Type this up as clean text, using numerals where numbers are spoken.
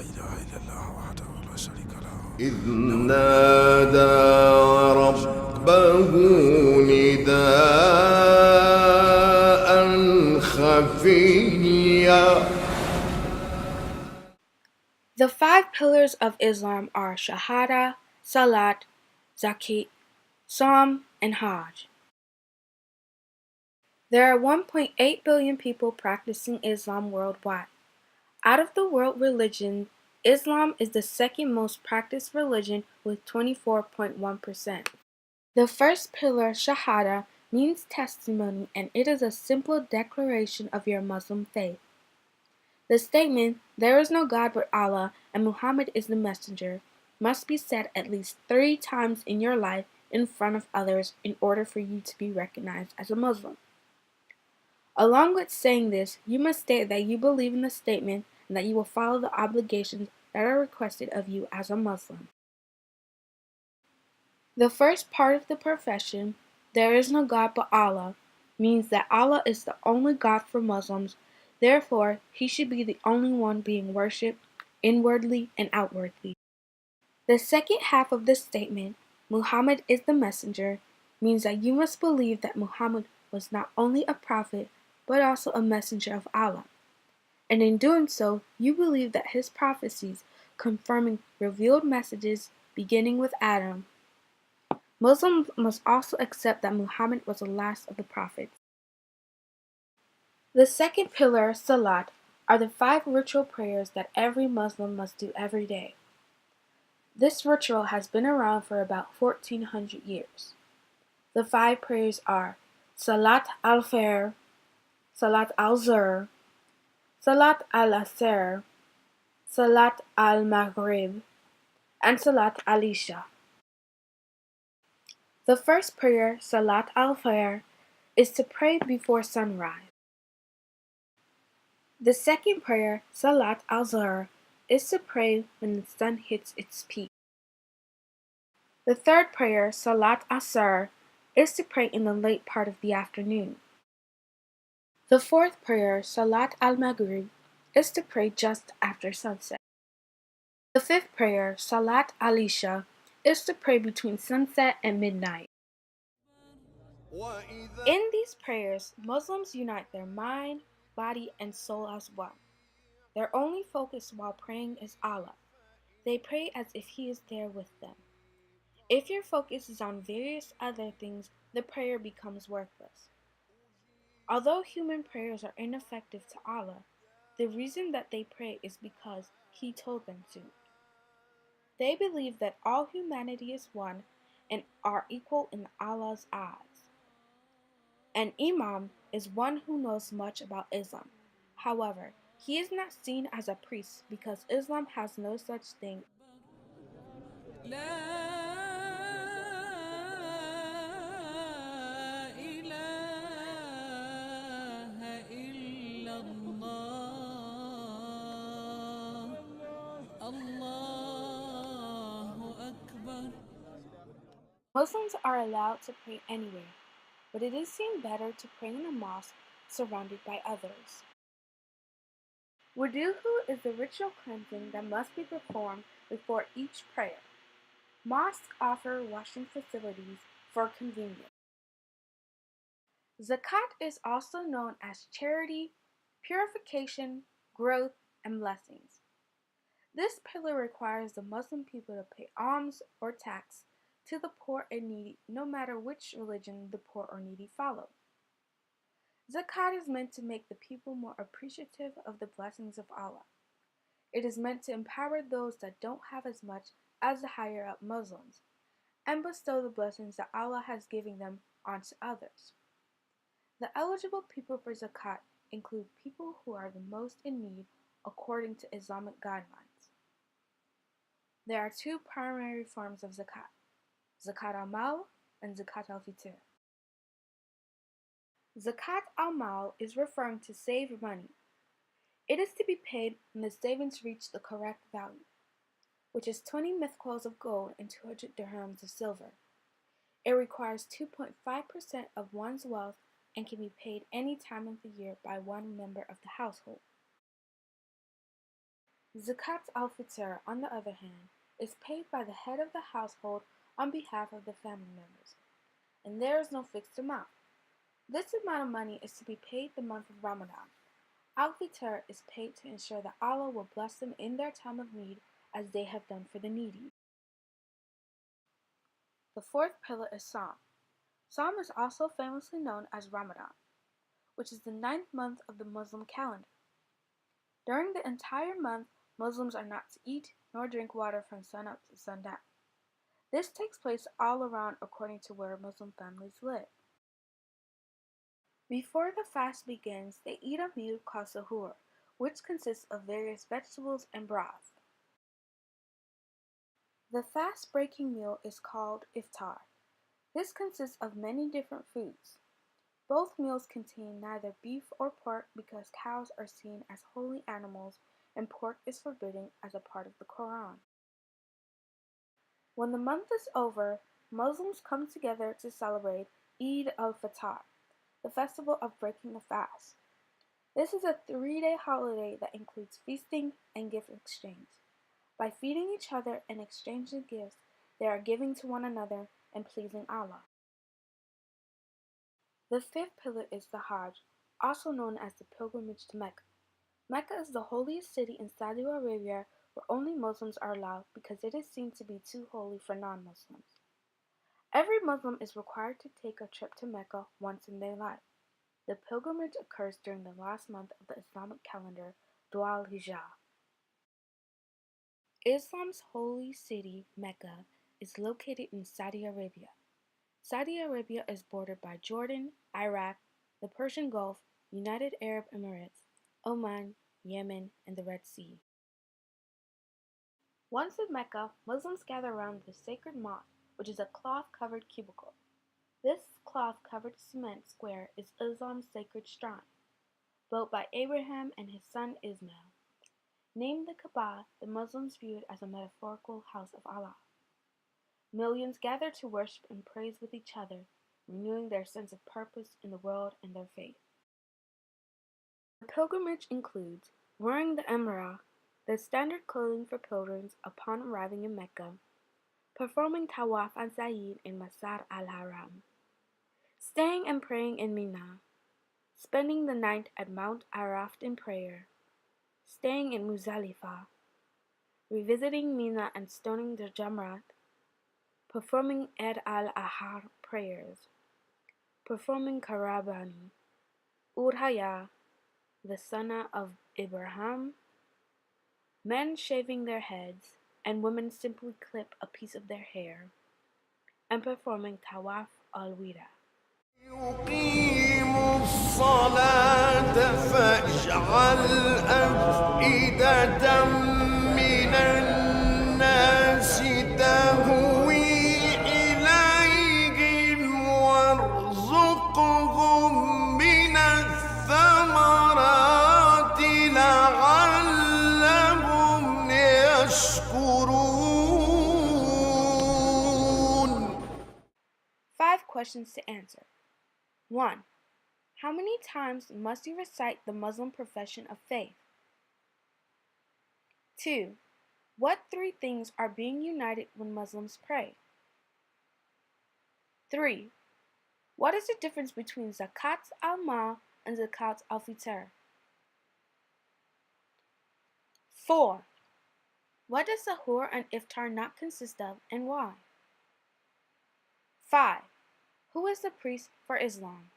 إله إلا الله وحده لا شريك له إذ له نادى ربه نداء خفيا. The five pillars of Islam are Shahada, Salat, Zakat, Psalm, and Hajj. There are 1.8 billion people practicing Islam worldwide. Out of the world religions, Islam is the second most practiced religion with 24.1%. The first pillar, Shahada, means testimony, and it is a simple declaration of your Muslim faith. The statement, "There is no God but Allah and Muhammad is the messenger," must be said at least 3 times in your life in front of others in order for you to be recognized as a Muslim. Along with saying this, you must state that you believe in the statement and that you will follow the obligations that are requested of you as a Muslim. The first part of the profession, "There is no God but Allah," means that Allah is the only God for Muslims, therefore He should be the only one being worshipped, inwardly and outwardly. The second half of the statement, "Muhammad is the messenger," means that you must believe that Muhammad was not only a prophet, but also a messenger of Allah. And in doing so, you believe that his prophecies confirming revealed messages beginning with Adam. Muslims must also accept that Muhammad was the last of the prophets. The second pillar, Salat, are the 5 ritual prayers that every Muslim must do every day. This ritual has been around for about 1400 years. The 5 prayers are Salat al-Fajr, Salat al-Zuhr, Salat al-Asr, Salat al-Maghrib, and Salat al-Isha. The first prayer, Salat al-Fajr, is to pray before sunrise. The second prayer, Salat al-Zuhr, is to pray when the sun hits its peak. The third prayer, Salat al-Asr, is to pray in the late part of the afternoon. The fourth prayer, Salat al-Maghrib, is to pray just after sunset. The fifth prayer, Salat al-Isha, is to pray between sunset and midnight. In these prayers, Muslims unite their mind, body, and soul as one. Their only focus while praying is Allah. They pray as if He is there with them. If your focus is on various other things, the prayer becomes worthless. Although human prayers are ineffective to Allah, the reason that they pray is because He told them to. They believe that all humanity is one and are equal in Allah's eyes. An imam is one who knows much about Islam. However, he is not seen as a priest because Islam has no such thing. Muslims are allowed to pray anywhere, but it is seen better to pray in a mosque surrounded by others. Wudu is the ritual cleansing that must be performed before each prayer. Mosques offer washing facilities for convenience. Zakat is also known as charity, purification, growth, and blessings. This pillar requires the Muslim people to pay alms or tax to the poor and needy, no matter which religion the poor or needy follow. Zakat is meant to make the people more appreciative of the blessings of Allah. It is meant to empower those that don't have as much as the higher up Muslims, and bestow the blessings that Allah has given them onto others. The eligible people for zakat include people who are the most in need according to Islamic guidelines. There are 2 primary forms of zakat, zakat al-mal and zakat al-fitr. Zakat al-mal is referring to saved money. It is to be paid when the savings reach the correct value, which is 20 mithqals of gold and 200 dirhams of silver. It requires 2.5% of one's wealth and can be paid any time of the year by one member of the household. Zakat al-Fitr, on the other hand, is paid by the head of the household on behalf of the family members, and there is no fixed amount. This amount of money is to be paid the month of Ramadan. Al-Fitr is paid to ensure that Allah will bless them in their time of need as they have done for the needy. The fourth pillar is Psalm. Psalm is also famously known as Ramadan, which is the 9th month of the Muslim calendar. During the entire month, Muslims are not to eat nor drink water from sunup to sundown. This takes place all around according to where Muslim families live. Before the fast begins, they eat a meal called sahur, which consists of various vegetables and broth. The fast-breaking meal is called iftar. This consists of many different foods. Both meals contain neither beef or pork because cows are seen as holy animals and pork is forbidden as a part of the Quran. When the month is over, Muslims come together to celebrate Eid al-Fitr, the festival of breaking the fast. This is a 3-day holiday that includes feasting and gift exchange. By feeding each other and exchanging gifts, they are giving to one another and pleasing Allah. The fifth pillar is the Hajj, also known as the pilgrimage to Mecca. Mecca is the holiest city in Saudi Arabia where only Muslims are allowed because it is seen to be too holy for non-Muslims. Every Muslim is required to take a trip to Mecca once in their life. The pilgrimage occurs during the last month of the Islamic calendar, Dhul al-Hijjah. Islam's holy city, Mecca, is located in Saudi Arabia. Saudi Arabia is bordered by Jordan, Iraq, the Persian Gulf, United Arab Emirates, Oman, Yemen, and the Red Sea. Once in Mecca, Muslims gather around the sacred mosque, which is a cloth-covered cubicle. This cloth-covered cement square is Islam's sacred shrine, built by Abraham and his son Ismail. Named the Kaaba, the Muslims view it as a metaphorical house of Allah. Millions gather to worship and praise with each other, renewing their sense of purpose in the world and their faith. The pilgrimage includes wearing the Umrah, the standard clothing for pilgrims upon arriving in Mecca, performing Tawaf and Sa'id in Masar al-Haram, staying and praying in Mina, spending the night at Mount Arafat in prayer, staying in Muzdalifah, revisiting Mina and stoning the Jamrat, performing Eid al-Adha prayers, performing Qarabani, Udhaya, the Sunnah of Ibrahim, men shaving their heads, and women simply clip a piece of their hair, and performing Tawaf al-Wida. يقيموا الصلاة فاجعل أفئدة من الناس تهوي إليهم وارزقهم من الثمرات لعلهم يشكرون. 5 questions to answer. 1. How many times must you recite the Muslim profession of faith? 2. What 3 things are being united when Muslims pray? 3. What is the difference between Zakat al-Mal and Zakat al-Fitr? 4. What does Sahur and Iftar not consist of and why? 5. Who is the priest for Islam?